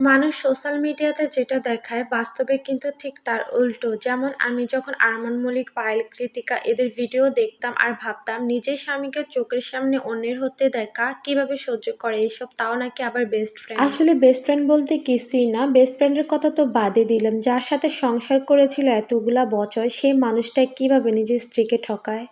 মানুষ সোশ্যাল মিডিয়াতে যেটা দেখায় বাস্তবে কিন্তু ঠিক তার উল্টো। যেমন আমি যখন আরমান মলিক, পায়েল, কৃতিকা এদের ভিডিও দেখতাম আর ভাবতাম নিজের স্বামীকে চোখের সামনে অন্যের হতে দেখা কিভাবে সহ্য করে এসব, তাও নাকি আবার বেস্ট ফ্রেন্ড। আসলে বেস্ট ফ্রেন্ড বলতে কিছুই না, বেস্ট ফ্রেন্ডের কথা তো বাদই দিলাম, যার সাথে সংসার করেছিল এতগুলা বছর সেই মানুষটা কিভাবে নিজের স্ত্রীকে ঠকায়।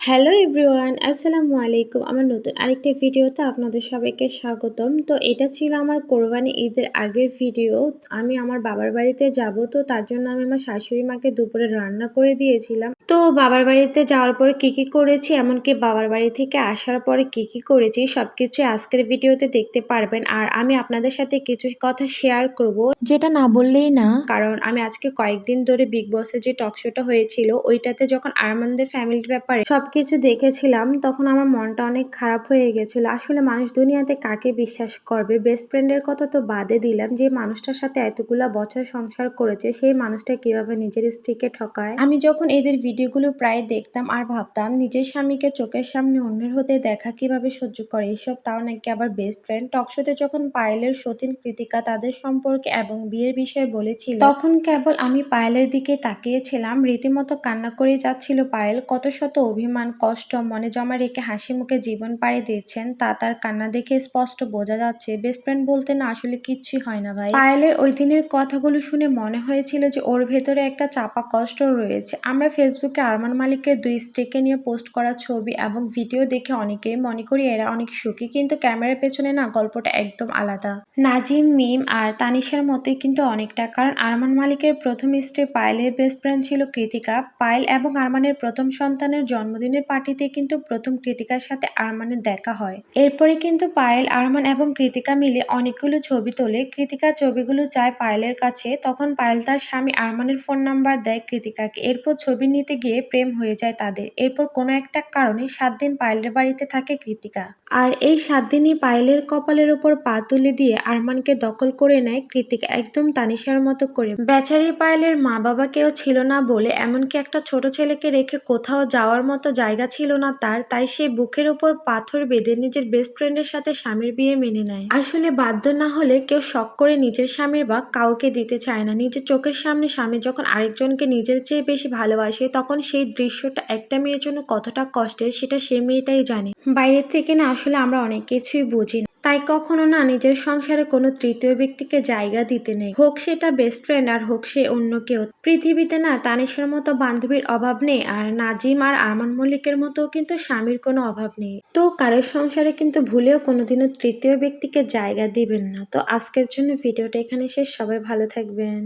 হ্যালো এভরিওয়ান, আসসালামু আলাইকুম। আমার নতুন আরেকটি ভিডিওতে আপনাদের সবাইকে স্বাগতম। তো এটা ছিল আমার কোরবানি ঈদের আগের ভিডিও। আমি আমার বাবার বাড়িতে যাব, তো তার জন্য আমি আমার শাশুড়ি মাকে দুপুরে রান্না করে দিয়েছিলাম। তো বাবার বাড়িতে যাওয়ার পরে কি কি করেছি, এমনকি বাবার বাড়ি থেকে আসার পরে কি কি করেছি সবকিছু আজকের ভিডিওতে দেখতে পারবেন। আর আমি আপনাদের সাথে কিছু কথা শেয়ার করব, যেটা না বললেই না, কারণ আমি আজকে কয়েকদিন ধরে বিগ বসের যে টক শোটা হয়েছিল ওইটাতে যখন আরমানদের ফ্যামিলির ব্যাপারে সবকিছু দেখেছিলাম তখন আমার মনটা অনেক খারাপ হয়ে গেছিল। আসলে মানুষ দুনিয়াতে কাকে বিশ্বাস করবে? বেস্ট ফ্রেন্ডের কথা তো বাদে দিলাম, যে মানুষটার সাথে এতগুলা বছর সংসার করেছে সেই মানুষটা কিভাবে নিজের স্ত্রীকে ঠকায়। আমি যখন এদের ভিডিওগুলো প্রায় দেখতাম আর ভাবতাম নিজের স্বামীকে চোখের সামনে অন্যের হতে দেখা কিভাবে সহ্য করে এসব, তাও নাকি আবার বেস্ট ফ্রেন্ড। টক শোতে যখন পায়েলের সতীন, কৃতিকা তাদের সম্পর্কে এবং বিয়ের বিষয়ে বলেছিল তখন কেবল আমি পায়েলের দিকে তাকিয়েছিলাম। রীতিমতো কান্না করে যাচ্ছিল পায়েল। কত শত অভিমান, কষ্ট মনে জমা রেখে হাসি মুখে জীবন পাড়ি দিয়েছেন, তা তার কান্না দেখে স্পষ্ট বোঝা যাচ্ছে বেস্ট ফ্রেন্ড বলতে না আসলে কিচ্ছুই হয় না ভাই। পায়েলের ওই দিনের কথাগুলো শুনে মনে হয়েছিল যে ওর ভেতরে একটা চাপা কষ্ট রয়েছে। আমরা ফেসবুকে আরমান মালিকের দুই স্ত্রীকে নিয়ে পোস্ট করা ছবি এবং ভিডিও দেখে অনেকেই মনে করি এরা অনেক সুখী, কিন্তু ক্যামেরার পেছনে না গল্পটা একদম আলাদা। নাজিম, মিম আর তানিশার মতোই কিন্তু অনেকটা, কারণ আরমান মালিকের প্রথম স্ত্রী পায়েলের বেস্ট ফ্রেন্ড ছিল কৃতিকা। পায়েল এবং আরমানের প্রথম সন্তানের জন্মদিনের পার্টিতে কিন্তু প্রথম কৃতিকার সাথে আরমানের দেখা হয়। এরপরে কিন্তু পায়েল, আরমান এবং কৃতিকা মিলে অনেকগুলো ছবি তোলে। কৃতিকা ছবিগুলো চায় পায়েলের কাছে, তখন পায়েল তার স্বামী আরমানের ফোন নাম্বার দেয় কৃতিকাকে। এরপর ছবি নিতে গিয়ে প্রেম হয়ে যায় তাদের। এরপর কোনো একটা কারণে 7 দিন পায়েলের বাড়িতে থাকে কৃতিকা, আর এই 7 দিনই পায়েলের কপালের ওপর পা তুলে দিয়ে আরমানকে দখল করে নেয় কৃতিকা, একদম তানিশার মতো করে। বেচারি পায়েলের মা বাবা কেউ ছিল না বলে, এমনকি একটা ছোট ছেলেকে রেখে কোথাও যাওয়ার মতো জায়গা ছিল না তার, তাই সে বুকের ওপর পাথর বেঁধে নিজের বেস্ট ফ্রেন্ডের সাথে স্বামীর বিয়ে মেনে নেয়। আসলে বাধ্য না হলে কেউ শখ করে নিজের স্বামীর বা কাউকে দিতে চায় না। নিজের চোখের সামনে স্বামী যখন আরেকজনকে নিজের চেয়ে বেশি ভালোবাসে তখন সেই দৃশ্যটা একটা মেয়ের জন্য কতটা কষ্টের সেটা সে মেয়েটাই জানে। বাইরের থেকে না আসলে আমরা অনেক কিছুই বুঝি না, তাই কখনো না নিজের সংসারে কোনো তৃতীয় ব্যক্তিকে জায়গা দিতে নেই, হোক সেটা বেস্ট ফ্রেন্ড আর হোক সে অন্য কেউ। পৃথিবীতে না তানিশার মতো বান্ধবীর অভাব নেই, আর নাজিম আর আরমান মল্লিকের মতো কিন্তু স্বামীর কোনো অভাব নেই। তো কারোর সংসারে কিন্তু ভুলেও কোনোদিনও তৃতীয় ব্যক্তিকে জায়গা দিবেন না। তো আজকের জন্য ভিডিওটা এখানে শেষ, সবাই ভালো থাকবেন।